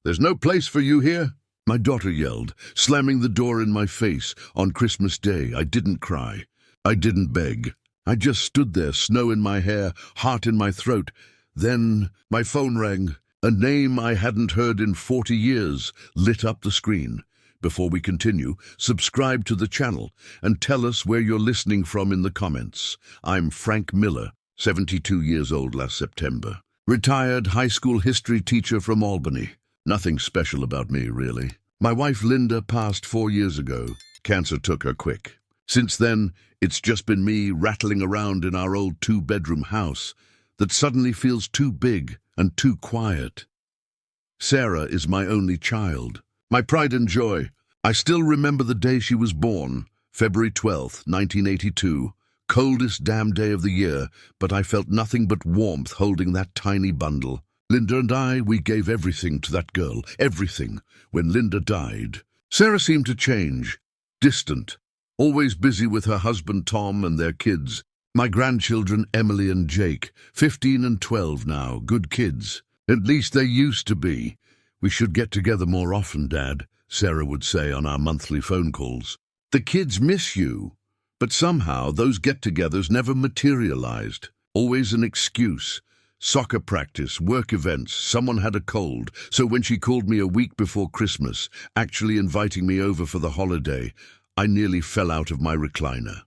There's no place for you here." My daughter yelled, slamming the door in my face. On Christmas Day, I didn't cry. I didn't beg. I just stood there, snow in my hair, heart in my throat. Then my phone rang. A name I hadn't heard in 40 years lit up the screen. Before we continue, subscribe to the channel and tell us where you're listening from in the comments. I'm Frank Miller, 72 years old last September. Retired high school history teacher from Albany. Nothing special about me, really. My wife Linda passed 4 years ago. Cancer took her quick. Since then, it's just been me rattling around in our old 2-bedroom house that suddenly feels too big and too quiet. Sarah is my only child, my pride and joy. I still remember the day she was born, February 12th, 1982. Coldest damn day of the year, but I felt nothing but warmth holding that tiny bundle. Linda and I, we gave everything to that girl, everything, when Linda died. Sarah seemed to change, distant, always busy with her husband Tom and their kids. My grandchildren Emily and Jake, 15 and 12 now, good kids. At least they used to be. "We should get together more often, Dad," Sarah would say on our monthly phone calls. "The kids miss you." But somehow those get-togethers never materialized. Always an excuse. Soccer practice, work events, someone had a cold. So when she called me a week before Christmas, actually inviting me over for the holiday, I nearly fell out of my recliner.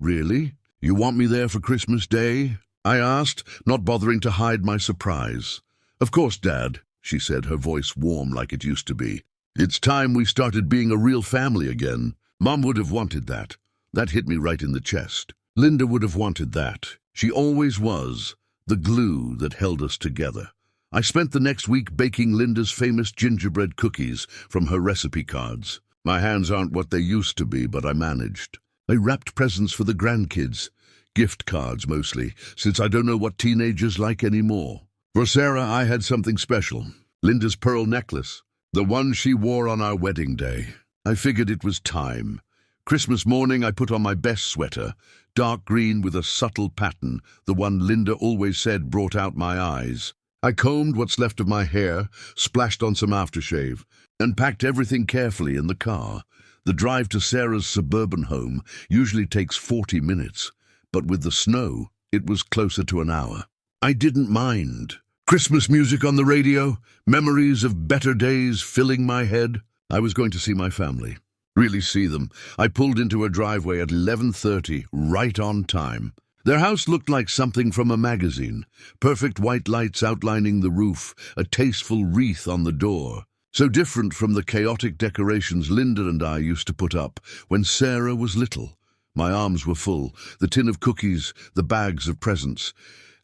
"Really? You want me there for Christmas Day?" I asked, not bothering to hide my surprise. "Of course, Dad," she said, her voice warm like it used to be. "It's time we started being a real family again. Mom would have wanted that." That hit me right in the chest. Linda would have wanted that. She always was. The glue that held us together. I spent the next week baking Linda's famous gingerbread cookies from her recipe cards. My hands aren't what they used to be, but I managed. I wrapped presents for the grandkids. Gift cards mostly, since I don't know what teenagers like anymore. For Sarah, I had something special. Linda's pearl necklace. The one she wore on our wedding day. I figured it was time. Christmas morning, I put on my best sweater, dark green with a subtle pattern, the one Linda always said brought out my eyes. I combed what's left of my hair, splashed on some aftershave, and packed everything carefully in the car. The drive to Sarah's suburban home usually takes 40 minutes, but with the snow, it was closer to an hour. I didn't mind. Christmas music on the radio, memories of better days filling my head. I was going to see my family. Really see them. I pulled into a driveway at 11:30, right on time. Their house looked like something from a magazine. Perfect white lights outlining the roof, a tasteful wreath on the door. So different from the chaotic decorations Linda and I used to put up when Sarah was little. My arms were full, the tin of cookies, the bags of presents,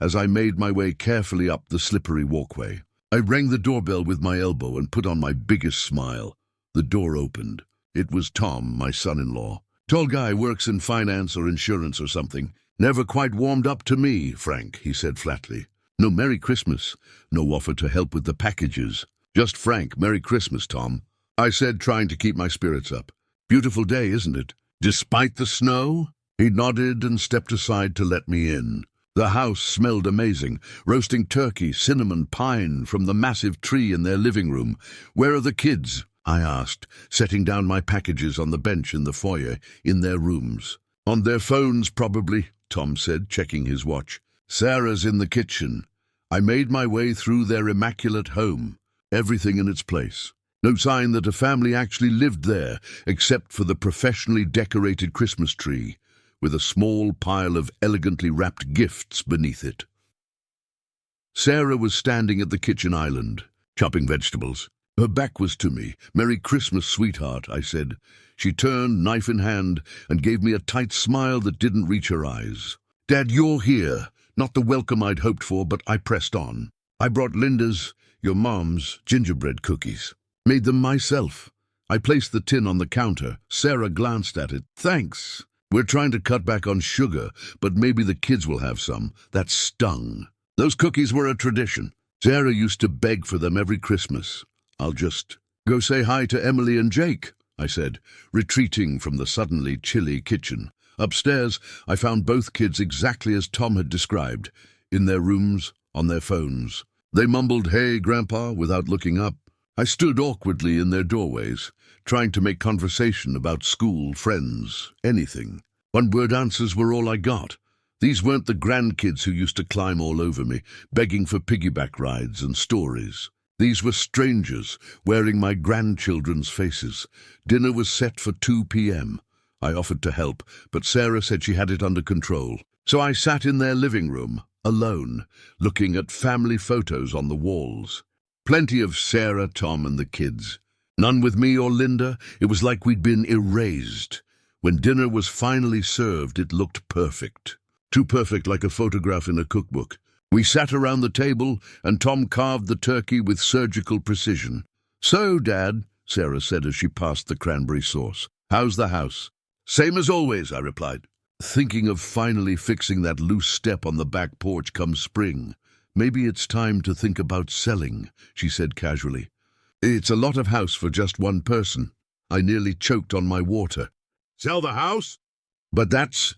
as I made my way carefully up the slippery walkway. I rang the doorbell with my elbow and put on my biggest smile. The door opened. It was Tom, my son-in-law. "Tall guy, works in finance or insurance or something. Never quite warmed up to me, Frank," he said flatly. "No Merry Christmas. No offer to help with the packages. Just Frank, Merry Christmas, Tom," I said, trying to keep my spirits up. "Beautiful day, isn't it? Despite the snow?" He nodded and stepped aside to let me in. The house smelled amazing. Roasting turkey, cinnamon, pine from the massive tree in their living room. "Where are the kids?" I asked, setting down my packages on the bench in the foyer, in their rooms. "On their phones, probably," Tom said, checking his watch. "Sarah's in the kitchen." I made my way through their immaculate home, everything in its place. No sign that a family actually lived there, except for the professionally decorated Christmas tree, with a small pile of elegantly wrapped gifts beneath it. Sarah was standing at the kitchen island, chopping vegetables. Her back was to me. "Merry Christmas, sweetheart," I said. She turned, knife in hand, and gave me a tight smile that didn't reach her eyes. "Dad, you're here." Not the welcome I'd hoped for, but I pressed on. "I brought Linda's, your mom's, gingerbread cookies. Made them myself." I placed the tin on the counter. Sarah glanced at it. "Thanks. We're trying to cut back on sugar, but maybe the kids will have some." That stung. Those cookies were a tradition. Sarah used to beg for them every Christmas. "I'll just go say hi to Emily and Jake," I said, retreating from the suddenly chilly kitchen. Upstairs, I found both kids exactly as Tom had described, in their rooms, on their phones. They mumbled, "Hey, Grandpa," without looking up. I stood awkwardly in their doorways, trying to make conversation about school, friends, anything. One-word answers were all I got. These weren't the grandkids who used to climb all over me, begging for piggyback rides and stories. These were strangers, wearing my grandchildren's faces. Dinner was set for 2 p.m. I offered to help, but Sarah said she had it under control. So I sat in their living room, alone, looking at family photos on the walls. Plenty of Sarah, Tom, and the kids. None with me or Linda. It was like we'd been erased. When dinner was finally served, it looked perfect. Too perfect, like a photograph in a cookbook. We sat around the table, and Tom carved the turkey with surgical precision. "So, Dad," Sarah said as she passed the cranberry sauce, "how's the house?" "Same as always," I replied. Thinking of finally fixing that loose step on the back porch come spring. "Maybe it's time to think about selling," she said casually. "It's a lot of house for just one person." I nearly choked on my water. "Sell the house?" "But that's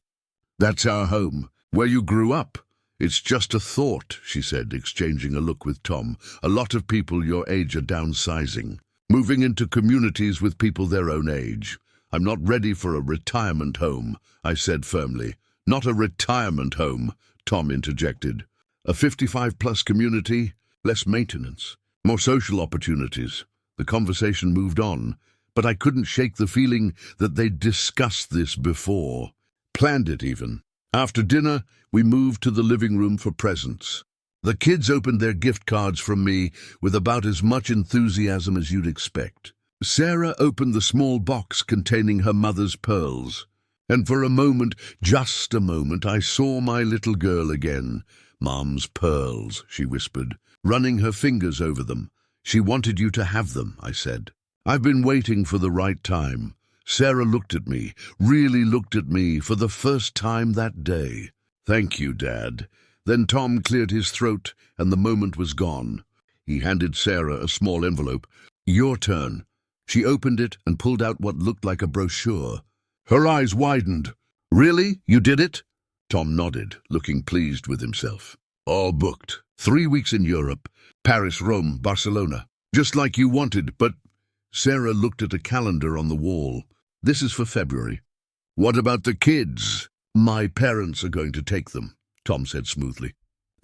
our home, where you grew up. It's just a thought," she said, exchanging a look with Tom. "A lot of people your age are downsizing, moving into communities with people their own age. I'm not ready for a retirement home," I said firmly. "Not a retirement home," Tom interjected. "A 55-plus community, less maintenance, more social opportunities." The conversation moved on, but I couldn't shake the feeling that they'd discussed this before. Planned it even. After dinner, we moved to the living room for presents. The kids opened their gift cards from me with about as much enthusiasm as you'd expect. Sarah opened the small box containing her mother's pearls. And for a moment, just a moment, I saw my little girl again. "Mom's pearls," she whispered, running her fingers over them. "She wanted you to have them," I said. "I've been waiting for the right time." Sarah looked at me, really looked at me for the first time that day. "Thank you, Dad." Then Tom cleared his throat, and the moment was gone. He handed Sarah a small envelope. "Your turn." She opened it and pulled out what looked like a brochure. Her eyes widened. "Really? You did it?" Tom nodded, looking pleased with himself. "All booked. 3 weeks in Europe. Paris, Rome, Barcelona. Just like you wanted, but—" Sarah looked at a calendar on the wall. "This is for February." "What about the kids?" "My parents are going to take them," Tom said smoothly.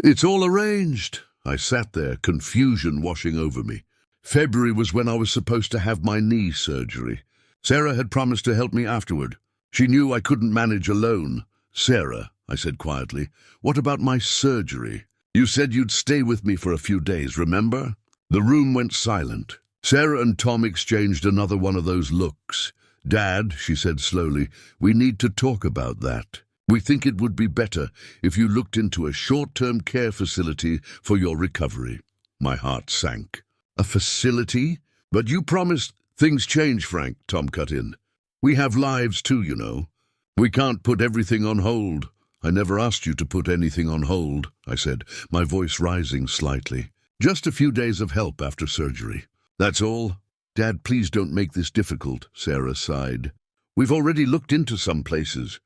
"It's all arranged." I sat there, confusion washing over me. February was when I was supposed to have my knee surgery. Sarah had promised to help me afterward. She knew I couldn't manage alone. "Sarah," I said quietly, "what about my surgery? You said you'd stay with me for a few days, remember?" The room went silent. Sarah and Tom exchanged another one of those looks. "Dad," she said slowly, "we need to talk about that. We think it would be better if you looked into a short-term care facility for your recovery." My heart sank. "A facility? But you promised—" "Things change, Frank," Tom cut in. "We have lives too, you know. We can't put everything on hold." "I never asked you to put anything on hold," I said, my voice rising slightly. "Just a few days of help after surgery. That's all." "Dad, please don't make this difficult," Sarah sighed. "We've already looked into some places.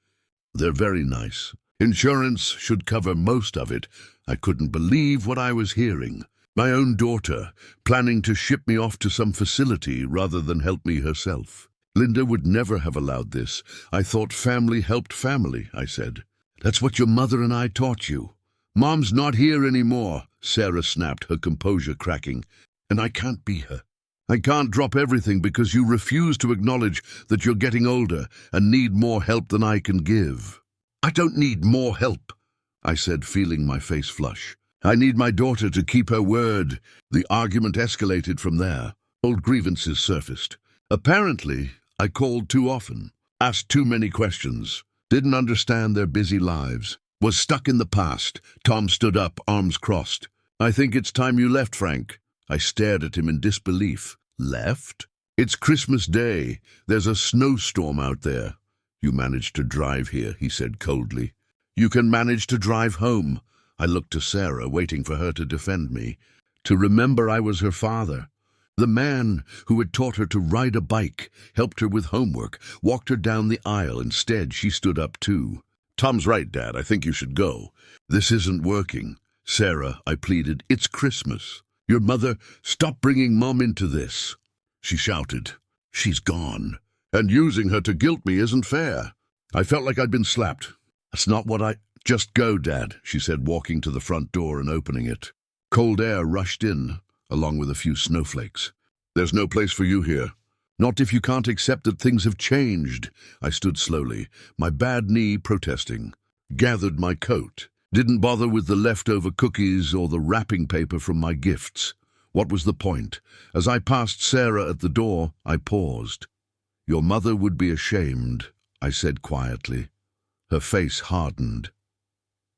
They're very nice. Insurance should cover most of it." I couldn't believe what I was hearing. My own daughter, planning to ship me off to some facility rather than help me herself. "Linda would never have allowed this. I thought family helped family," I said. "That's what your mother and I taught you." "Mom's not here anymore," Sarah snapped, her composure cracking. "And I can't be her. I can't drop everything because you refuse to acknowledge that you're getting older and need more help than I can give." "I don't need more help," I said, feeling my face flush. "I need my daughter to keep her word." The argument escalated from there. Old grievances surfaced. Apparently, I called too often, asked too many questions, didn't understand their busy lives, was stuck in the past. Tom stood up, arms crossed. "I think it's time you left, Frank." I stared at him in disbelief. "Left? It's Christmas Day. There's a snowstorm out there." "You managed to drive here," he said coldly. "You can manage to drive home." I looked to Sarah, waiting for her to defend me, to remember I was her father. The man who had taught her to ride a bike, helped her with homework, walked her down the aisle. Instead, she stood up too. "Tom's right, Dad. I think you should go." "This isn't working." "Sarah," I pleaded, "it's Christmas." Your mother, stop bringing Mom into this, she shouted. She's gone, and using her to guilt me isn't fair. I felt like I'd been slapped. That's not what I... Just go, Dad, she said, walking to the front door and opening it. Cold air rushed in, along with a few snowflakes. There's no place for you here. Not if you can't accept that things have changed. I stood slowly, my bad knee protesting. Gathered my coat. Didn't bother with the leftover cookies or the wrapping paper from my gifts. What was the point? As I passed Sarah at the door, I paused. Your mother would be ashamed, I said quietly. Her face hardened.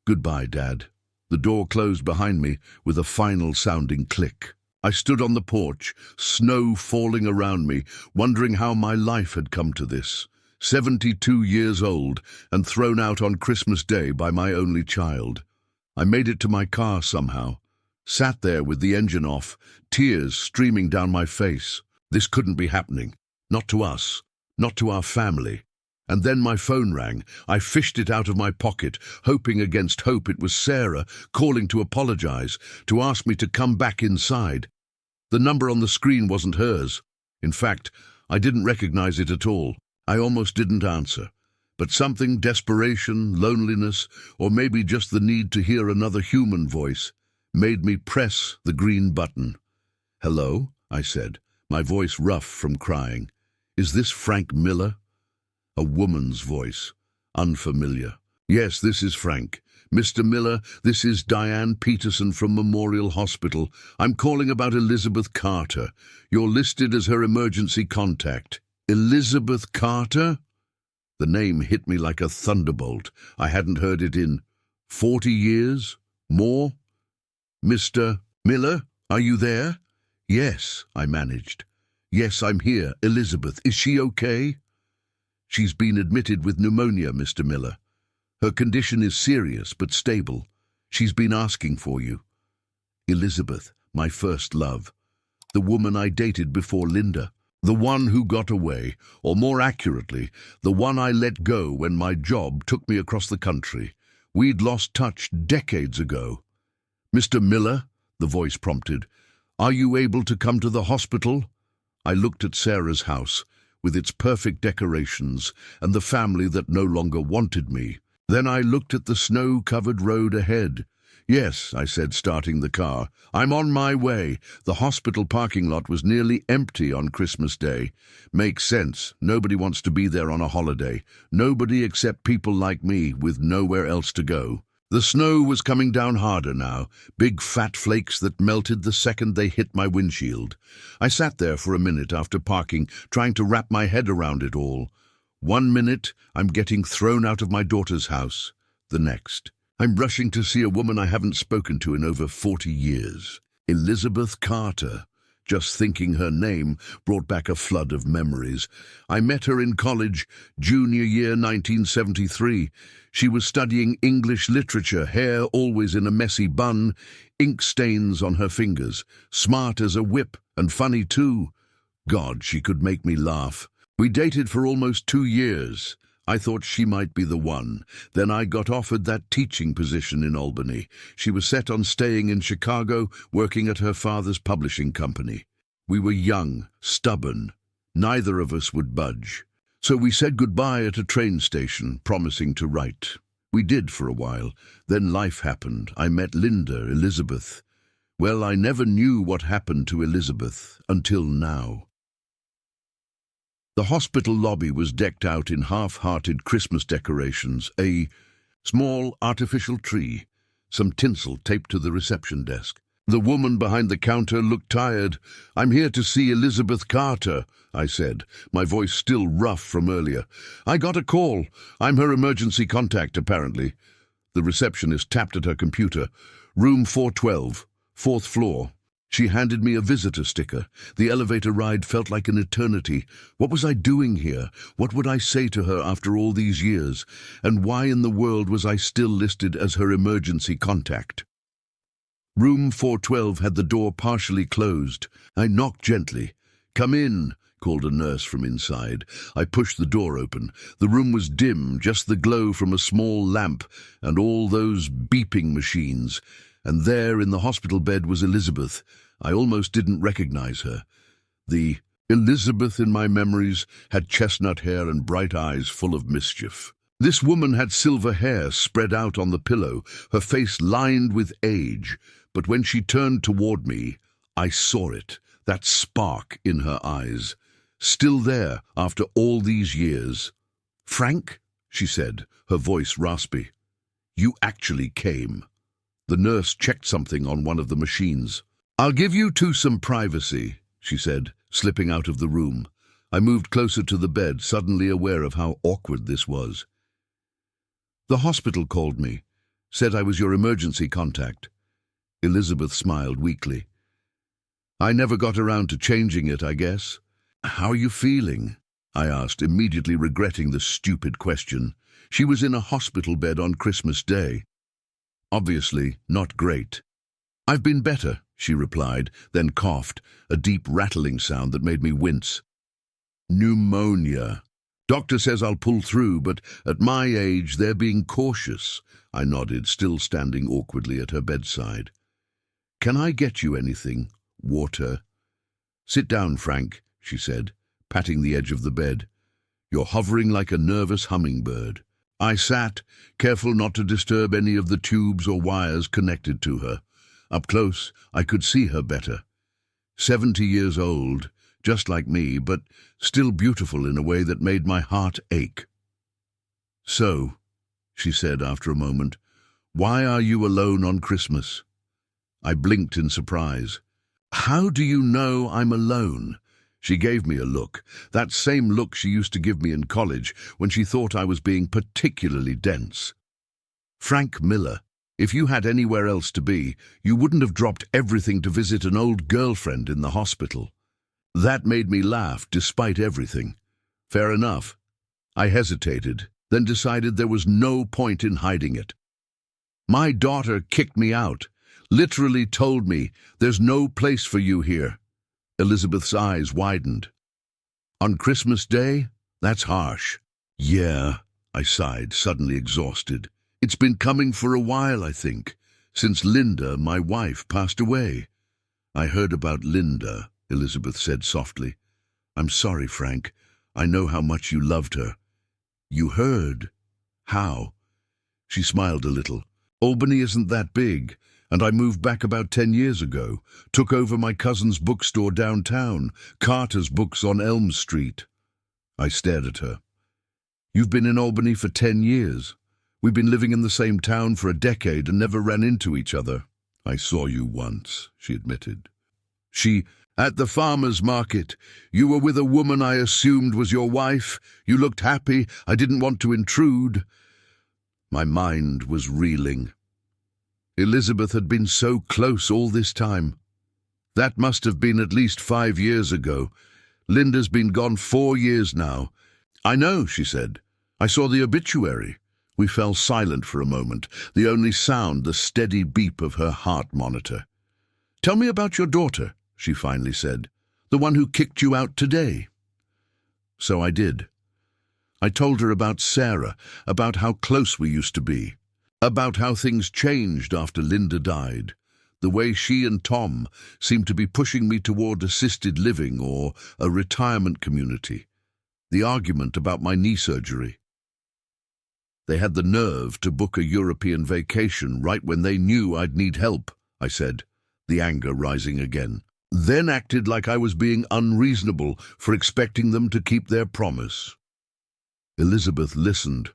Goodbye, Dad. The door closed behind me with a final sounding click. I stood on the porch, snow falling around me, wondering how my life had come to this. 72 years old and thrown out on Christmas Day by my only child. I made it to my car somehow. Sat there with the engine off, tears streaming down my face. This couldn't be happening. Not to us. Not to our family. And then my phone rang. I fished it out of my pocket, hoping against hope it was Sarah, calling to apologize, to ask me to come back inside. The number on the screen wasn't hers. In fact, I didn't recognize it at all. I almost didn't answer. But something, desperation, loneliness, or maybe just the need to hear another human voice, made me press the green button. Hello, I said, my voice rough from crying. Is this Frank Miller? A woman's voice, unfamiliar. Yes, this is Frank. Mr. Miller, this is Diane Peterson from Memorial Hospital. I'm calling about Elizabeth Carter. You're listed as her emergency contact. Elizabeth Carter? The name hit me like a thunderbolt. I hadn't heard it in 40 years? More? Mr. Miller, are you there? Yes, I managed. Yes, I'm here. Elizabeth, is she okay? She's been admitted with pneumonia, Mr. Miller. Her condition is serious but stable. She's been asking for you. Elizabeth, my first love. The woman I dated before Linda. The one who got away, or more accurately, the one I let go when my job took me across the country. We'd lost touch decades ago. Mr. Miller, the voice prompted, are you able to come to the hospital? I looked at Sarah's house, with its perfect decorations, and the family that no longer wanted me. Then I looked at the snow-covered road ahead. Yes, I said, starting the car. I'm on my way. The hospital parking lot was nearly empty on Christmas Day. Makes sense. Nobody wants to be there on a holiday. Nobody except people like me with nowhere else to go. The snow was coming down harder now, big fat flakes that melted the second they hit my windshield. I sat there for a minute after parking, trying to wrap my head around it all. 1 minute, I'm getting thrown out of my daughter's house. The next, I'm rushing to see a woman I haven't spoken to in over 40 years. Elizabeth Carter. Just thinking her name brought back a flood of memories. I met her in college, junior year 1973. She was studying English literature, hair always in a messy bun, ink stains on her fingers, smart as a whip and funny too. God, she could make me laugh. We dated for almost 2 years. I thought she might be the one. Then I got offered that teaching position in Albany. She was set on staying in Chicago, working at her father's publishing company. We were young, stubborn. Neither of us would budge. So we said goodbye at a train station, promising to write. We did for a while. Then life happened. I met Linda, Elizabeth. Well, I never knew what happened to Elizabeth until now. The hospital lobby was decked out in half-hearted Christmas decorations, a small artificial tree, some tinsel taped to the reception desk. The woman behind the counter looked tired. I'm here to see Elizabeth Carter, I said, my voice still rough from earlier. I got a call. I'm her emergency contact, apparently. The receptionist tapped at her computer. Room 412, 4th floor. She handed me a visitor sticker. The elevator ride felt like an eternity. What was I doing here? What would I say to her after all these years? And why in the world was I still listed as her emergency contact? Room 412 had the door partially closed. I knocked gently. Come in, called a nurse from inside. I pushed the door open. The room was dim, just the glow from a small lamp and all those beeping machines. And there in the hospital bed was Elizabeth, I almost didn't recognize her. The Elizabeth in my memories had chestnut hair and bright eyes full of mischief. This woman had silver hair spread out on the pillow, her face lined with age, but when she turned toward me, I saw it, that spark in her eyes, still there after all these years. "Frank," she said, her voice raspy, "you actually came." The nurse checked something on one of the machines. "I'll give you two some privacy," she said, slipping out of the room. I moved closer to the bed, suddenly aware of how awkward this was. "The hospital called me, said I was your emergency contact." Elizabeth smiled weakly. "I never got around to changing it, I guess." "How are you feeling?" I asked, immediately regretting the stupid question. She was in a hospital bed on Christmas Day. Obviously, not great. "I've been better," she replied, then coughed, a deep rattling sound that made me wince. "Pneumonia. Doctor says I'll pull through, but at my age they're being cautious." I nodded, still standing awkwardly at her bedside. "Can I get you anything? Water?" "Sit down, Frank," she said, patting the edge of the bed. "You're hovering like a nervous hummingbird." I sat, careful not to disturb any of the tubes or wires connected to her. Up close, I could see her better. 70 years old, just like me, but still beautiful in a way that made my heart ache. "So," she said after a moment, "why are you alone on Christmas?" I blinked in surprise. "How do you know I'm alone?" She gave me a look, that same look she used to give me in college when she thought I was being particularly dense. "Frank Miller, if you had anywhere else to be, you wouldn't have dropped everything to visit an old girlfriend in the hospital." That made me laugh, despite everything. Fair enough. I hesitated, then decided there was no point in hiding it. "My daughter kicked me out, literally told me, 'There's no place for you here.'" Elizabeth's eyes widened. "On Christmas Day? That's harsh." "Yeah," I sighed, suddenly exhausted. "It's been coming for a while, I think, since Linda, my wife, passed away." "I heard about Linda," Elizabeth said softly. "I'm sorry, Frank. I know how much you loved her." "You heard? How?" She smiled a little. "Albany isn't that big, and I moved back about 10 years ago, took over my cousin's bookstore downtown, Carter's Books on Elm Street." I stared at her. "You've been in Albany for 10 years. We've been living in the same town for a decade and never ran into each other." "I saw you once," she admitted. "At the farmer's market. You were with a woman I assumed was your wife. You looked happy. I didn't want to intrude." My mind was reeling. Elizabeth had been so close all this time. That must have been at least 5 years ago. Linda's been gone 4 years now. "I know," she said. "I saw the obituary." We fell silent for a moment, the only sound the steady beep of her heart monitor. "Tell me about your daughter," she finally said. "The one who kicked you out today." So I did. I told her about Sarah, about how close we used to be, about how things changed after Linda died, the way she and Tom seemed to be pushing me toward assisted living or a retirement community, the argument about my knee surgery. "They had the nerve to book a European vacation right when they knew I'd need help," I said, the anger rising again. "Then acted like I was being unreasonable for expecting them to keep their promise." Elizabeth listened.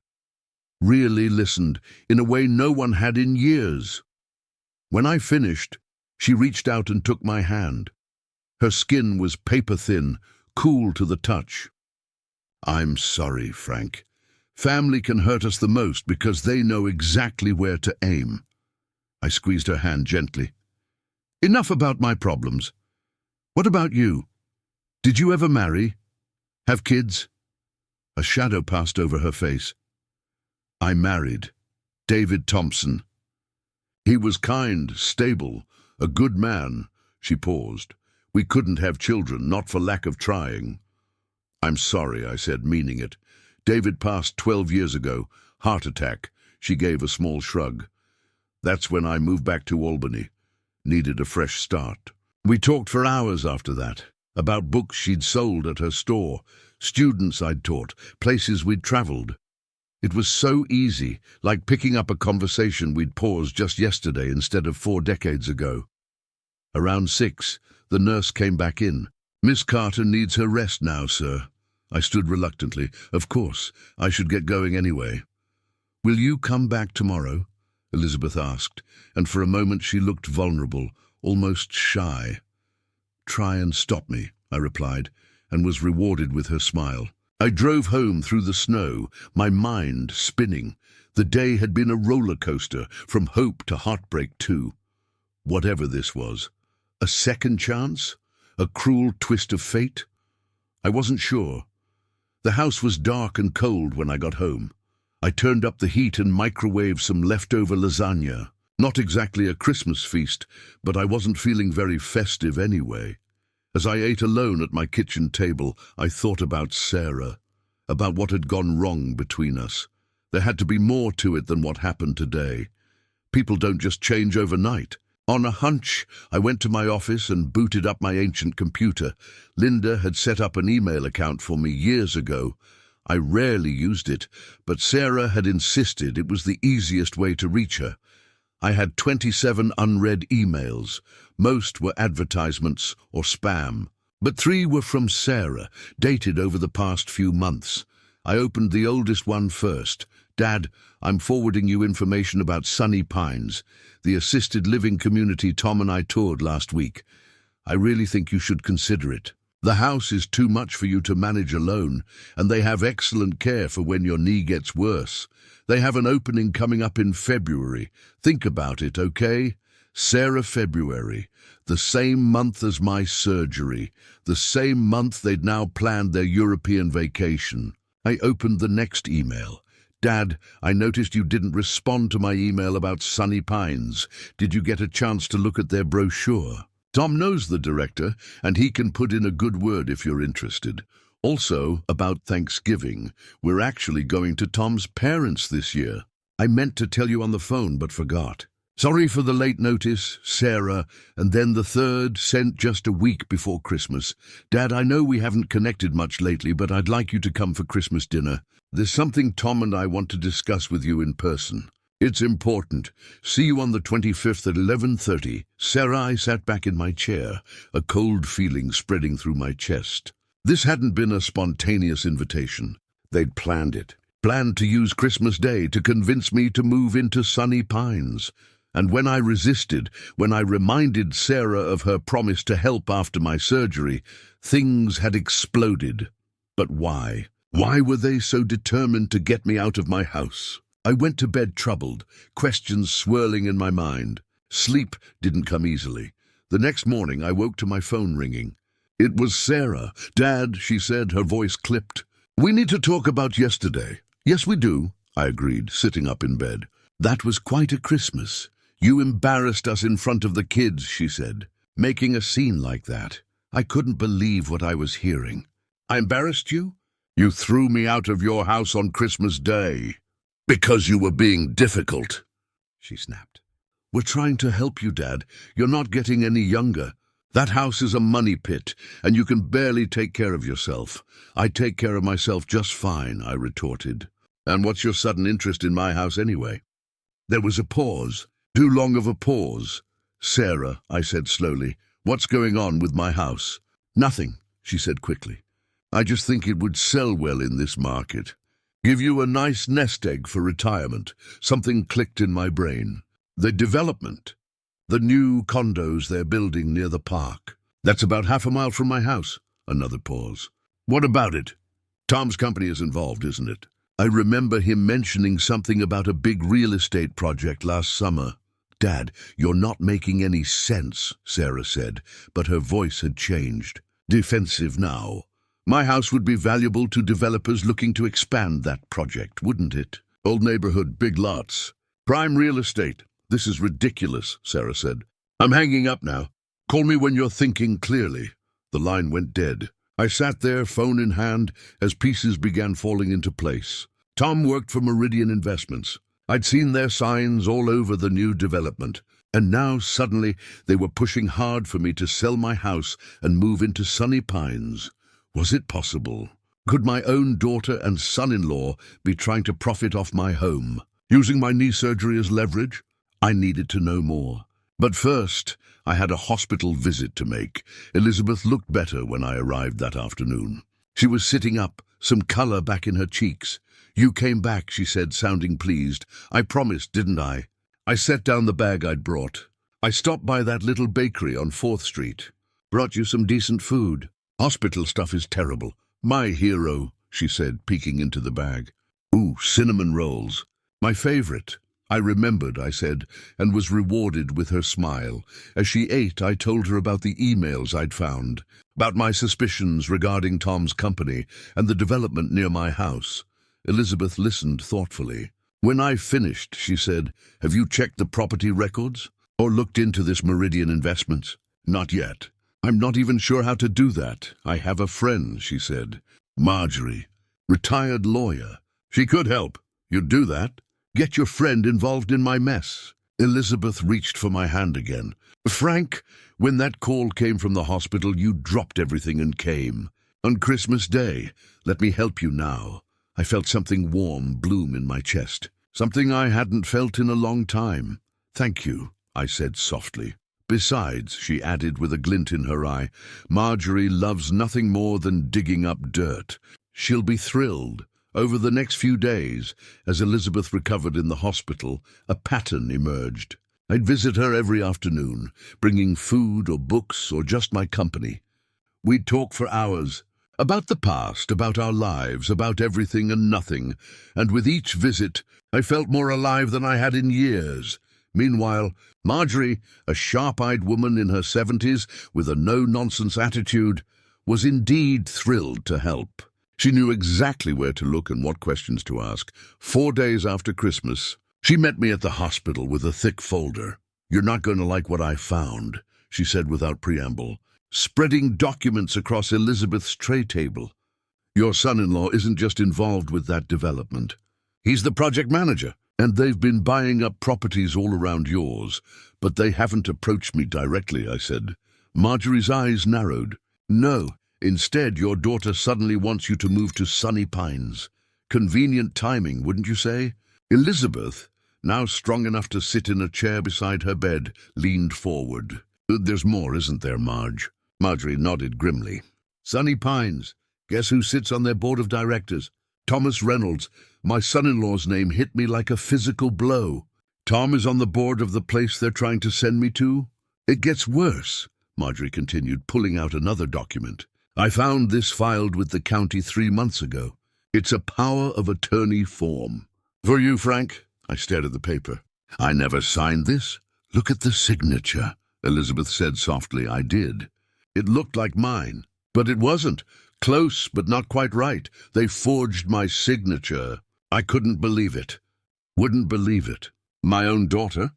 Really listened, in a way no one had in years. When I finished, she reached out and took my hand. Her skin was paper-thin, cool to the touch. "I'm sorry, Frank. Family can hurt us the most because they know exactly where to aim." I squeezed her hand gently. "Enough about my problems. What about you? Did you ever marry? Have kids?" A shadow passed over her face. "I married David Thompson. He was kind, stable, a good man." She paused. "We couldn't have children, not for lack of trying." "I'm sorry," I said, meaning it. "David passed 12 years ago. Heart attack." She gave a small shrug. "That's when I moved back to Albany. Needed a fresh start." We talked for hours after that, about books she'd sold at her store, students I'd taught, places we'd traveled. It was so easy, like picking up a conversation we'd paused just yesterday instead of 4 decades ago. Around 6, the nurse came back in. "Miss Carter needs her rest now, sir." I stood reluctantly. Of course, I should get going anyway. "Will you come back tomorrow?" Elizabeth asked, and for a moment she looked vulnerable, almost shy. "Try and stop me," I replied, and was rewarded with her smile. I drove home through the snow, my mind spinning. The day had been a roller coaster, from hope to heartbreak too. Whatever this was, a second chance? A cruel twist of fate? I wasn't sure. The house was dark and cold when I got home. I turned up the heat and microwaved some leftover lasagna. Not exactly a Christmas feast, but I wasn't feeling very festive anyway. As I ate alone at my kitchen table, I thought about Sarah, about what had gone wrong between us. There had to be more to it than what happened today. People don't just change overnight. On a hunch, I went to my office and booted up my ancient computer. Linda had set up an email account for me years ago. I rarely used it, but Sarah had insisted it was the easiest way to reach her. I had 27 unread emails. Most were advertisements or spam, but 3 were from Sarah, dated over the past few months. I opened the oldest one first. "Dad, I'm forwarding you information about Sunny Pines, the assisted living community Tom and I toured last week. I really think you should consider it. The house is too much for you to manage alone, and they have excellent care for when your knee gets worse. They have an opening coming up in February. Think about it, okay? Sarah, February, the same month as my surgery, the same month they'd now planned their European vacation." I opened the next email. "Dad, I noticed you didn't respond to my email about Sunny Pines. Did you get a chance to look at their brochure? Tom knows the director, and he can put in a good word if you're interested. Also, about Thanksgiving, we're actually going to Tom's parents this year. I meant to tell you on the phone, but forgot. Sorry for the late notice, Sarah, and then the third, sent just a week before Christmas. Dad, I know we haven't connected much lately, but I'd like you to come for Christmas dinner. There's something Tom and I want to discuss with you in person. It's important. See you on the 25th at 11:30. Sarah, I sat back in my chair, a cold feeling spreading through my chest. This hadn't been a spontaneous invitation. They'd planned it. Planned to use Christmas Day to convince me to move into Sunny Pines. And when I resisted, when I reminded Sarah of her promise to help after my surgery, things had exploded. But why? Why were they so determined to get me out of my house? I went to bed troubled, questions swirling in my mind. Sleep didn't come easily. The next morning I woke to my phone ringing. It was Sarah. "Dad," she said, her voice clipped. "We need to talk about yesterday." "Yes, we do," I agreed, sitting up in bed. "That was quite a Christmas. You embarrassed us in front of the kids," she said. Making a scene like that. I couldn't believe what I was hearing. "I embarrassed you? You threw me out of your house on Christmas Day. Because you were being difficult," she snapped. "We're trying to help you, Dad. You're not getting any younger. That house is a money pit, and you can barely take care of yourself." "I take care of myself just fine," I retorted. "And what's your sudden interest in my house anyway?" There was a pause. Too long of a pause. "Sarah," I said slowly, "what's going on with my house?" "Nothing," she said quickly. "I just think it would sell well in this market. Give you a nice nest egg for retirement." Something clicked in my brain. The development. The new condos they're building near the park. "That's about half a mile from my house." Another pause. "What about it? Tom's company is involved, isn't it?" I remember him mentioning something about a big real estate project last summer. "Dad, you're not making any sense," Sarah said, but her voice had changed. Defensive now. "My house would be valuable to developers looking to expand that project, wouldn't it? Old neighborhood, big lots. Prime real estate. This is ridiculous," Sarah said. "I'm hanging up now. Call me when you're thinking clearly." The line went dead. I sat there, phone in hand, as pieces began falling into place. Tom worked for Meridian Investments. I'd seen their signs all over the new development. And now, suddenly, they were pushing hard for me to sell my house and move into Sunny Pines. Was it possible? Could my own daughter and son-in-law be trying to profit off my home, using my knee surgery as leverage? I needed to know more. But first, I had a hospital visit to make. Elizabeth looked better when I arrived that afternoon. She was sitting up, some color back in her cheeks. "You came back," she said, sounding pleased. "I promised, didn't I?" I set down the bag I'd brought. "I stopped by that little bakery on 4th Street. Brought you some decent food. Hospital stuff is terrible." "My hero," she said, peeking into the bag. "Ooh, cinnamon rolls. My favorite." I remembered, I said, and was rewarded with her smile. As she ate, I told her about the emails I'd found, about my suspicions regarding Tom's company and the development near my house. Elizabeth listened thoughtfully. When I finished, she said, "Have you checked the property records? Or looked into this Meridian Investments?" "Not yet. I'm not even sure how to do that. I have a friend," she said. "Marjorie, retired lawyer. She could help. You'd do that? Get your friend involved in my mess." Elizabeth reached for my hand again. "Frank, when that call came from the hospital, you dropped everything and came. On Christmas Day, let me help you now." I felt something warm bloom in my chest, something I hadn't felt in a long time. "Thank you," I said softly. "Besides," she added with a glint in her eye, "Marjorie loves nothing more than digging up dirt. She'll be thrilled." Over the next few days, as Elizabeth recovered in the hospital, a pattern emerged. I'd visit her every afternoon, bringing food or books or just my company. We'd talk for hours, about the past, about our lives, about everything and nothing, and with each visit, I felt more alive than I had in years. Meanwhile, Marjorie, a sharp-eyed woman in her 70s with a no-nonsense attitude, was indeed thrilled to help. She knew exactly where to look and what questions to ask. 4 days after Christmas, she met me at the hospital with a thick folder. "You're not going to like what I found," she said without preamble, spreading documents across Elizabeth's tray table. "Your son-in-law isn't just involved with that development. He's the project manager, and they've been buying up properties all around yours, but they haven't approached me directly," I said. Marjorie's eyes narrowed. "No. Instead, your daughter suddenly wants you to move to Sunny Pines. Convenient timing, wouldn't you say?" Elizabeth, now strong enough to sit in a chair beside her bed, leaned forward. "There's more, isn't there, Marge?" Marjorie nodded grimly. "Sunny Pines. Guess who sits on their board of directors? Thomas Reynolds. My son-in-law's name hit me like a physical blow. Tom is on the board of the place they're trying to send me to. It gets worse," Marjorie continued, pulling out another document. "I found this filed with the county 3 months ago. It's a power of attorney form." "For you, Frank?" I stared at the paper. "I never signed this." "Look at the signature," Elizabeth said softly. I did. It looked like mine, but it wasn't. Close, but not quite right. They forged my signature. I couldn't believe it. Wouldn't believe it. My own daughter?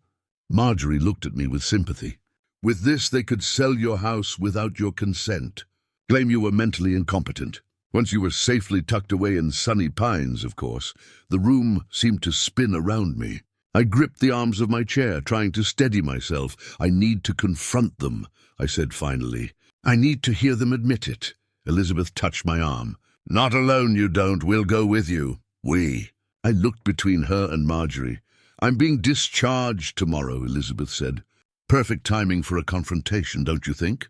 Marjorie looked at me with sympathy. "With this, they could sell your house without your consent. Claim you were mentally incompetent. Once you were safely tucked away in Sunny Pines, of course, the room seemed to spin around me. I gripped the arms of my chair, trying to steady myself. "I need to confront them," I said finally. "I need to hear them admit it." Elizabeth touched my arm. "Not alone, you don't. We'll go with you." "We." I looked between her and Marjorie. "I'm being discharged tomorrow," Elizabeth said. "Perfect timing for a confrontation, don't you think?"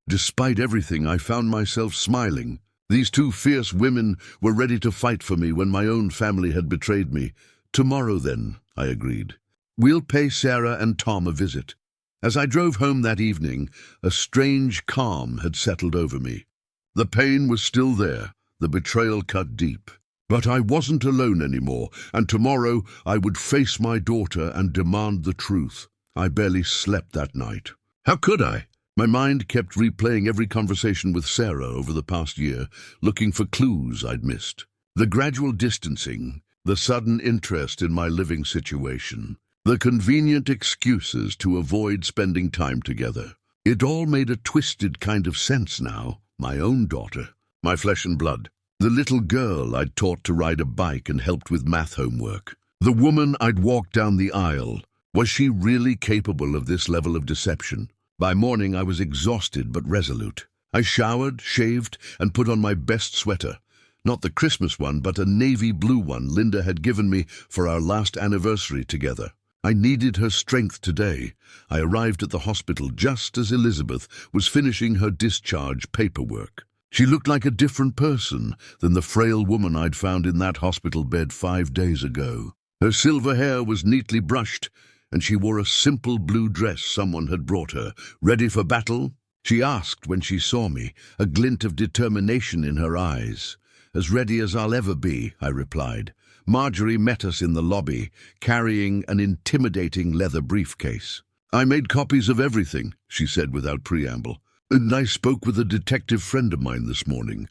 Despite everything, I found myself smiling. These two fierce women were ready to fight for me when my own family had betrayed me. "Tomorrow, then," I agreed. "We'll pay Sarah and Tom a visit." As I drove home that evening, a strange calm had settled over me. The pain was still there, the betrayal cut deep. But I wasn't alone anymore, and tomorrow I would face my daughter and demand the truth. I barely slept that night. How could I? My mind kept replaying every conversation with Sarah over the past year, looking for clues I'd missed. The gradual distancing, the sudden interest in my living situation, the convenient excuses to avoid spending time together. It all made a twisted kind of sense now. My own daughter, my flesh and blood, the little girl I'd taught to ride a bike and helped with math homework, the woman I'd walked down the aisle, Was she really capable of this level of deception? By morning I was exhausted but resolute. I showered, shaved, and put on my best sweater. Not the Christmas one, but a navy blue one Linda had given me for our last anniversary together. I needed her strength today. I arrived at the hospital just as Elizabeth was finishing her discharge paperwork. She looked like a different person than the frail woman I'd found in that hospital bed 5 days ago. Her silver hair was neatly brushed, and she wore a simple blue dress someone had brought her. Ready for battle? She asked when she saw me, a glint of determination in her eyes. As ready as I'll ever be, I replied. Marjorie met us in the lobby, carrying an intimidating leather briefcase. I made copies of everything, she said without preamble. And I spoke with a detective friend of mine this morning.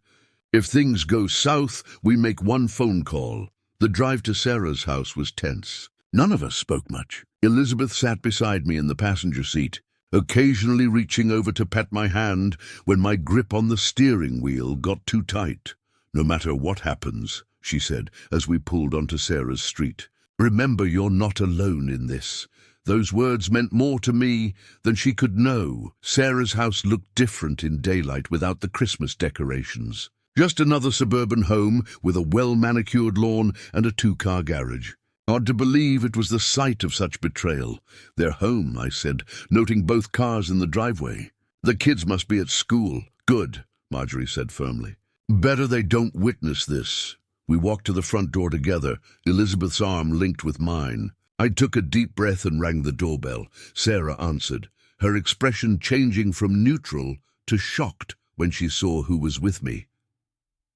If things go south, we make one phone call. The drive to Sarah's house was tense. None of us spoke much. Elizabeth sat beside me in the passenger seat, occasionally reaching over to pat my hand when my grip on the steering wheel got too tight. No matter what happens, she said as we pulled onto Sarah's street. Remember, you're not alone in this. Those words meant more to me than she could know. Sarah's house looked different in daylight without the Christmas decorations. Just another suburban home with a well-manicured lawn and a 2-car garage. Hard to believe it was the site of such betrayal. Their home, I said, noting both cars in the driveway. The kids must be at school. Good, Marjorie said firmly. Better they don't witness this. We walked to the front door together, Elizabeth's arm linked with mine. I took a deep breath and rang the doorbell. Sarah answered, her expression changing from neutral to shocked when she saw who was with me.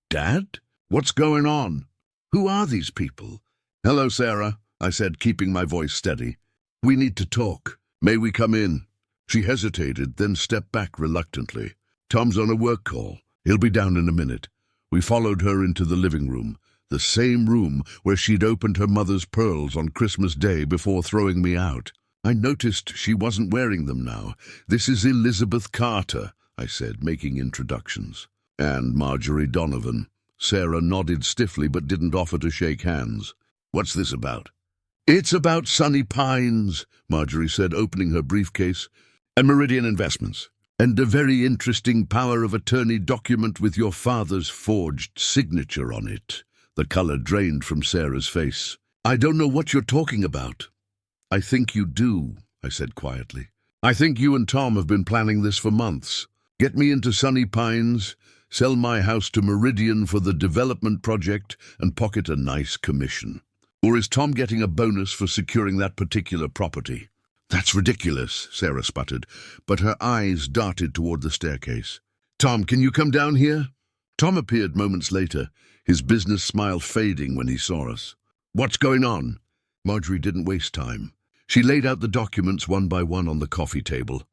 Dad? What's going on? Who are these people? Hello, Sarah, I said, keeping my voice steady. We need to talk. May we come in? She hesitated, then stepped back reluctantly. Tom's on a work call. He'll be down in a minute. We followed her into the living room, the same room where she'd opened her mother's pearls on Christmas Day before throwing me out. I noticed she wasn't wearing them now. This is Elizabeth Carter, I said, making introductions. And Marjorie Donovan. Sarah nodded stiffly but didn't offer to shake hands. What's this about? It's about Sunny Pines, Marjorie said, opening her briefcase, and Meridian Investments. And a very interesting power of attorney document with your father's forged signature on it. The color drained from Sarah's face. I don't know what you're talking about. I think you do, I said quietly. I think you and Tom have been planning this for months. Get me into Sunny Pines, sell my house to Meridian for the development project, and pocket a nice commission. Or is Tom getting a bonus for securing that particular property? That's ridiculous, Sarah sputtered, but her eyes darted toward the staircase. Tom, can you come down here? Tom appeared moments later, his business smile fading when he saw us. What's going on? Marjorie didn't waste time. She laid out the documents one by one on the coffee table.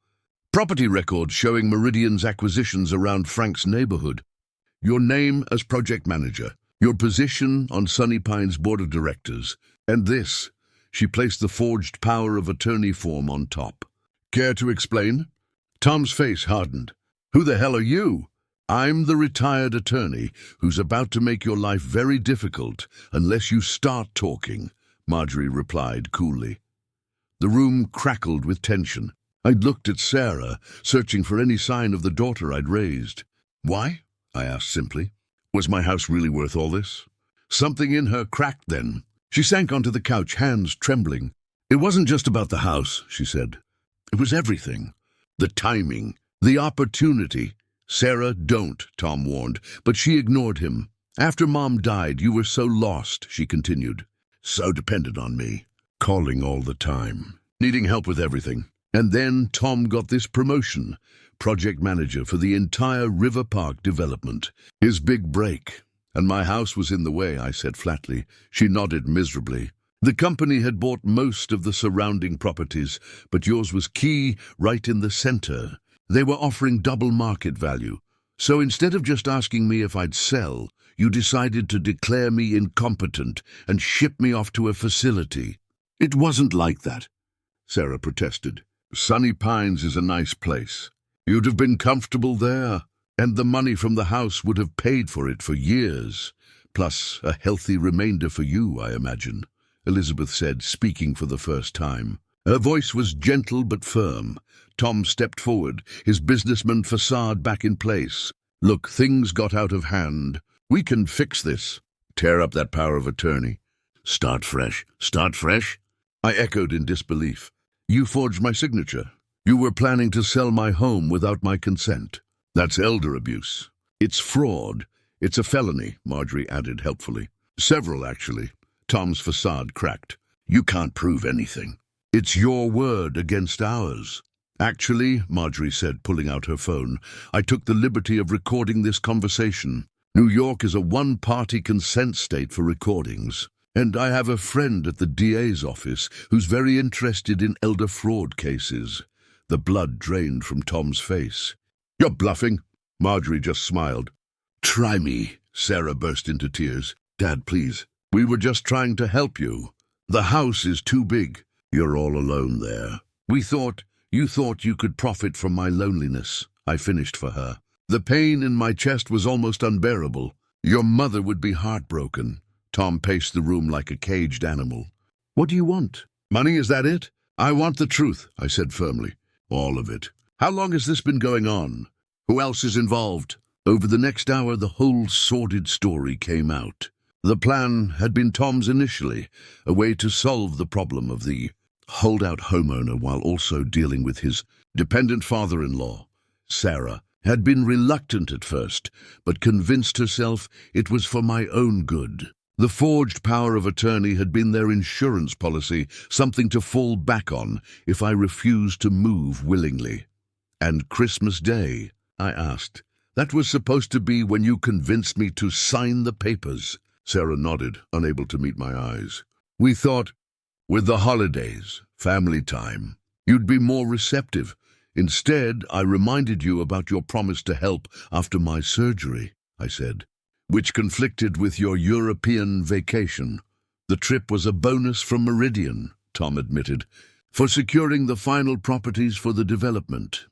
Property records showing Meridian's acquisitions around Frank's neighborhood. Your name as project manager. Your position on Sunny Pines board of directors. And this. She placed the forged power of attorney form on top. Care to explain? Tom's face hardened. Who the hell are you? I'm the retired attorney who's about to make your life very difficult unless you start talking, Marjorie replied coolly. The room crackled with tension. I'd looked at Sarah, searching for any sign of the daughter I'd raised. Why? I asked simply. Was my house really worth all this? Something in her cracked then. She sank onto the couch, hands trembling. It wasn't just about the house, she said. It was everything. The timing, the opportunity. Sarah, don't, Tom warned, but she ignored him. After Mom died, you were so lost, she continued. So dependent on me. Calling all the time. Needing help with everything. And then Tom got this promotion. Project manager for the entire River Park development. His big break. And my house was in the way, I said flatly. She nodded miserably. The company had bought most of the surrounding properties, but yours was key, right in the center. They were offering double market value. So instead of just asking me if I'd sell, you decided to declare me incompetent and ship me off to a facility. It wasn't like that, Sarah protested. Sunny Pines is a nice place. You'd have been comfortable there. And the money from the house would have paid for it for years, plus a healthy remainder for you, I imagine, Elizabeth said, speaking for the first time. Her voice was gentle but firm. Tom stepped forward, his businessman facade back in place. Look, things got out of hand. We can fix this. Tear up that power of attorney. Start fresh. Start fresh? I echoed in disbelief. You forged my signature. You were planning to sell my home without my consent. That's elder abuse. It's fraud. It's a felony, Marjorie added helpfully. Several, actually. Tom's facade cracked. You can't prove anything. It's your word against ours. Actually, Marjorie said, pulling out her phone, I took the liberty of recording this conversation. New York is a one-party consent state for recordings. And I have a friend at the DA's office who's very interested in elder fraud cases. The blood drained from Tom's face. You're bluffing. Marjorie just smiled. Try me. Sarah burst into tears. Dad, please. We were just trying to help you. The house is too big. You're all alone there. You thought you could profit from my loneliness. I finished for her. The pain in my chest was almost unbearable. Your mother would be heartbroken. Tom paced the room like a caged animal. What do you want? Money, is that it? I want the truth, I said firmly. All of it. How long has this been going on? Who else is involved? Over the next hour, the whole sordid story came out. The plan had been Tom's initially, a way to solve the problem of the holdout homeowner while also dealing with his dependent father-in-law. Sarah had been reluctant at first, but convinced herself it was for my own good. The forged power of attorney had been their insurance policy, something to fall back on if I refused to move willingly. And Christmas Day, I asked. That was supposed to be when you convinced me to sign the papers. Sarah nodded, unable to meet my eyes. We thought, with the holidays, family time, you'd be more receptive. Instead, I reminded you about your promise to help after my surgery, I said, which conflicted with your European vacation. The trip was a bonus from Meridian, Tom admitted, for securing the final properties for the development.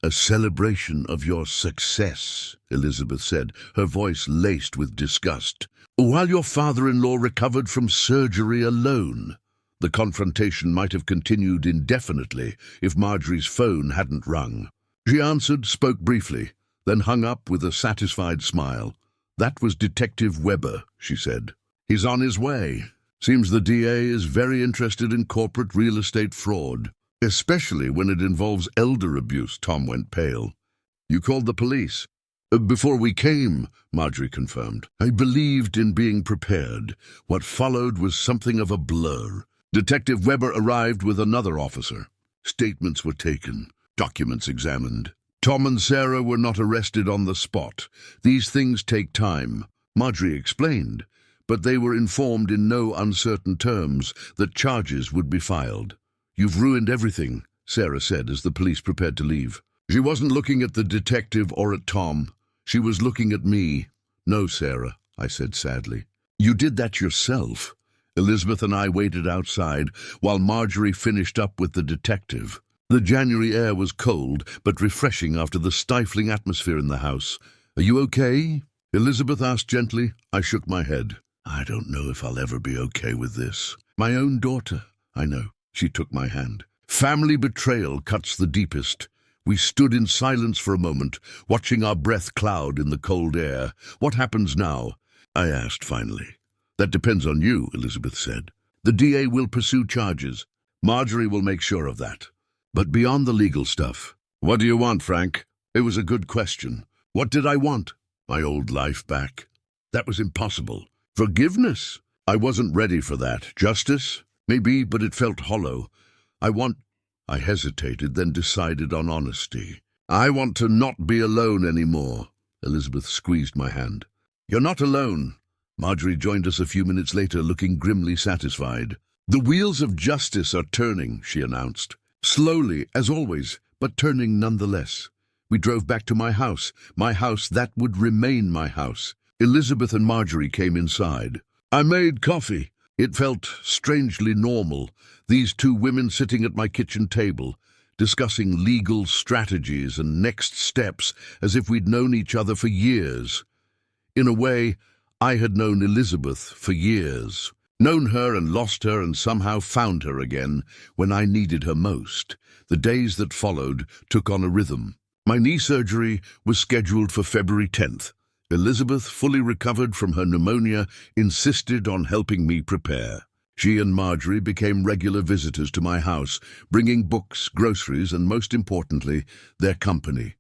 A celebration of your success, Elizabeth said, her voice laced with disgust. While your father-in-law recovered from surgery alone. The confrontation might have continued indefinitely if Marjorie's phone hadn't rung. She answered, spoke briefly, then hung up with a satisfied smile. That was Detective Weber, she said. He's on his way. Seems the DA is very interested in corporate real estate fraud, especially when it involves elder abuse. Tom went pale. You called the police? Before we came, Marjorie confirmed. I believed in being prepared. What followed was something of a blur. Detective Weber arrived with another officer. Statements were taken, documents examined. Tom and Sarah were not arrested on the spot. These things take time, Marjorie explained, but they were informed in no uncertain terms that charges would be filed. You've ruined everything, Sarah said as the police prepared to leave. She wasn't looking at the detective or at Tom. She was looking at me. No, Sarah, I said sadly. You did that yourself. Elizabeth and I waited outside while Marjorie finished up with the detective. The January air was cold, but refreshing after the stifling atmosphere in the house. Are you okay? Elizabeth asked gently. I shook my head. I don't know if I'll ever be okay with this. My own daughter, I know. She took my hand. Family betrayal cuts the deepest. We stood in silence for a moment, watching our breath cloud in the cold air. What happens now? I asked finally. That depends on you, Elizabeth said. The DA will pursue charges. Marjorie will make sure of that. But beyond the legal stuff, what do you want, Frank? It was a good question. What did I want? My old life back. That was impossible. Forgiveness? I wasn't ready for that. Justice? Maybe, but it felt hollow. I hesitated, then decided on honesty. I want to not be alone anymore. Elizabeth squeezed my hand. You're not alone. Marjorie joined us a few minutes later, looking grimly satisfied. The wheels of justice are turning, she announced. Slowly, as always, but turning nonetheless. We drove back to my house that would remain my house. Elizabeth and Marjorie came inside. I made coffee. It felt strangely normal, these two women sitting at my kitchen table, discussing legal strategies and next steps as if we'd known each other for years. In a way, I had known Elizabeth for years. Known her and lost her and somehow found her again when I needed her most. The days that followed took on a rhythm. My knee surgery was scheduled for February 10th. Elizabeth, fully recovered from her pneumonia, insisted on helping me prepare. She and Marjorie became regular visitors to my house, bringing books, groceries, and most importantly, their company.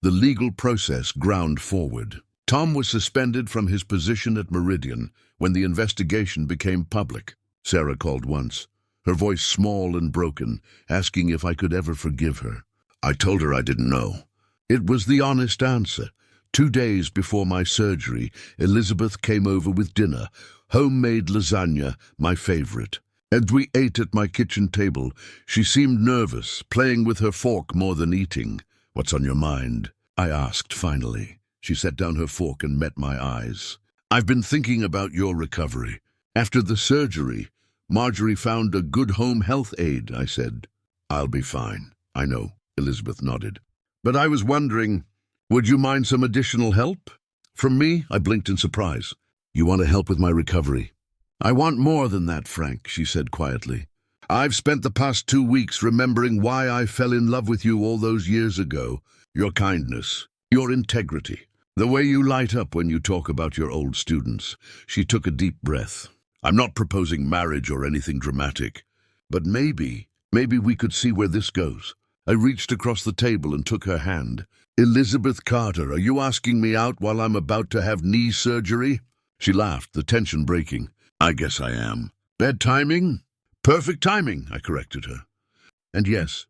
The legal process ground forward. Tom was suspended from his position at Meridian when the investigation became public. Sarah called once, her voice small and broken, asking if I could ever forgive her. I told her I didn't know. It was the honest answer. 2 days before my surgery, Elizabeth came over with dinner, homemade lasagna, my favorite. As we ate at my kitchen table, she seemed nervous, playing with her fork more than eating. "What's on your mind?" I asked finally. She set down her fork and met my eyes. "I've been thinking about your recovery. After the surgery, Marjorie found a good home health aide," I said. "I'll be fine." "I know," Elizabeth nodded. "But I was wondering, would you mind some additional help?" "From me?" I blinked in surprise. "You want to help with my recovery?" "I want more than that, Frank," she said quietly. "I've spent the past 2 weeks remembering why I fell in love with you all those years ago. Your kindness, your integrity, the way you light up when you talk about your old students." She took a deep breath. "I'm not proposing marriage or anything dramatic, but maybe we could see where this goes." I reached across the table and took her hand. "Elizabeth Carter, are you asking me out while I'm about to have knee surgery?" She laughed, the tension breaking. "I guess I am." "Bad timing?" "Perfect timing," I corrected her. And yes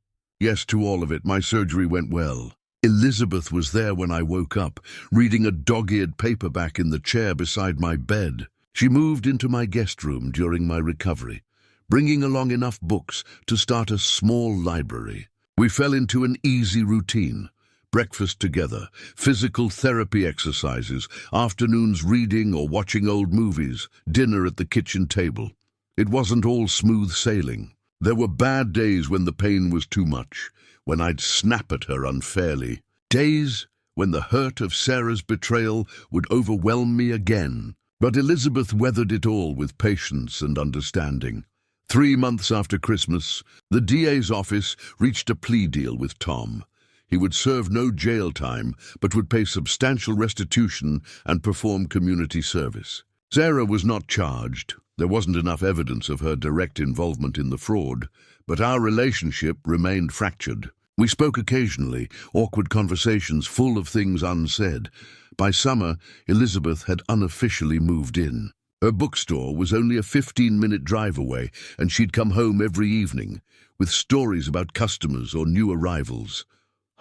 to all of it. My surgery went well. Elizabeth was there when I woke up, reading a dog-eared paperback in the chair beside my bed. She moved into my guest room during my recovery, bringing along enough books to start a small library. We fell into an easy routine. Breakfast together, physical therapy exercises, afternoons reading or watching old movies, dinner at the kitchen table. It wasn't all smooth sailing. There were bad days when the pain was too much, when I'd snap at her unfairly. Days when the hurt of Sarah's betrayal would overwhelm me again. But Elizabeth weathered it all with patience and understanding. 3 months after Christmas, the DA's office reached a plea deal with Tom. He would serve no jail time, but would pay substantial restitution and perform community service. Sarah was not charged. There wasn't enough evidence of her direct involvement in the fraud, but our relationship remained fractured. We spoke occasionally, awkward conversations full of things unsaid. By summer, Elizabeth had unofficially moved in. Her bookstore was only a 15-minute drive away, and she'd come home every evening, with stories about customers or new arrivals.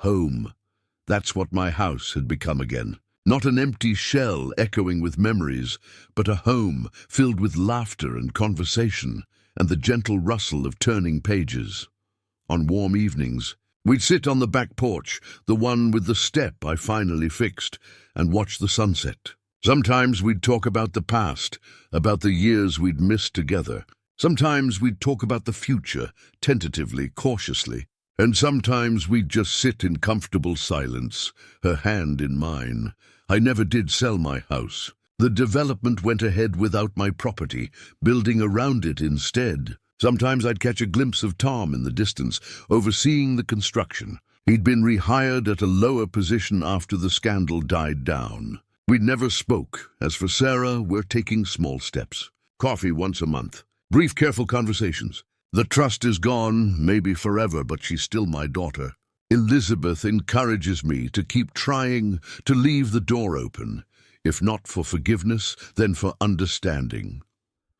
Home. That's what my house had become again. Not an empty shell echoing with memories, but a home filled with laughter and conversation, and the gentle rustle of turning pages. On warm evenings, we'd sit on the back porch, the one with the step I finally fixed, and watch the sunset. Sometimes we'd talk about the past, about the years we'd missed together. Sometimes we'd talk about the future, tentatively, cautiously. And sometimes we'd just sit in comfortable silence, her hand in mine. I never did sell my house. The development went ahead without my property, building around it instead. Sometimes I'd catch a glimpse of Tom in the distance, overseeing the construction. He'd been rehired at a lower position after the scandal died down. We never spoke. As for Sarah, we're taking small steps. Coffee once a month. Brief, careful conversations. The trust is gone, maybe forever, but she's still my daughter. Elizabeth encourages me to keep trying, to leave the door open. If not for forgiveness, then for understanding.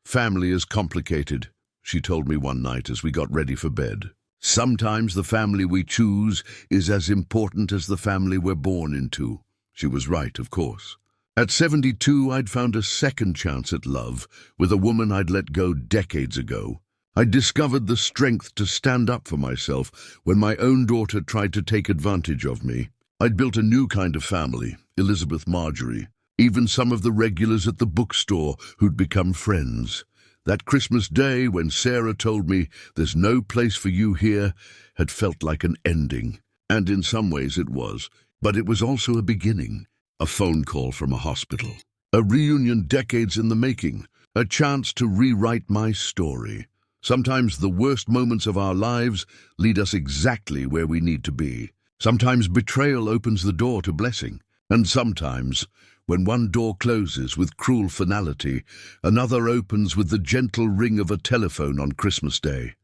"Family is complicated," she told me one night as we got ready for bed. "Sometimes the family we choose is as important as the family we're born into." She was right, of course. At 72, I'd found a second chance at love with a woman I'd let go decades ago. I discovered the strength to stand up for myself when my own daughter tried to take advantage of me. I'd built a new kind of family, Elizabeth, Marjorie, even some of the regulars at the bookstore who'd become friends. That Christmas Day when Sarah told me there's no place for you here had felt like an ending. And in some ways it was, but it was also a beginning. A phone call from a hospital. A reunion decades in the making. a chance to rewrite my story. Sometimes the worst moments of our lives lead us exactly where we need to be. Sometimes betrayal opens the door to blessing. And sometimes, when one door closes with cruel finality, another opens with the gentle ring of a telephone on Christmas Day.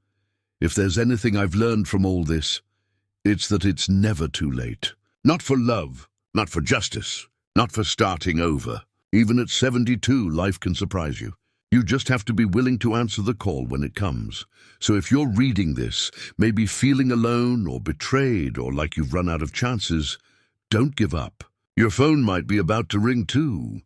If there's anything I've learned from all this, it's that it's never too late. Not for love, not for justice, not for starting over. Even at 72, life can surprise you. You just have to be willing to answer the call when it comes. So if you're reading this, maybe feeling alone or betrayed or like you've run out of chances, don't give up. Your phone might be about to ring too.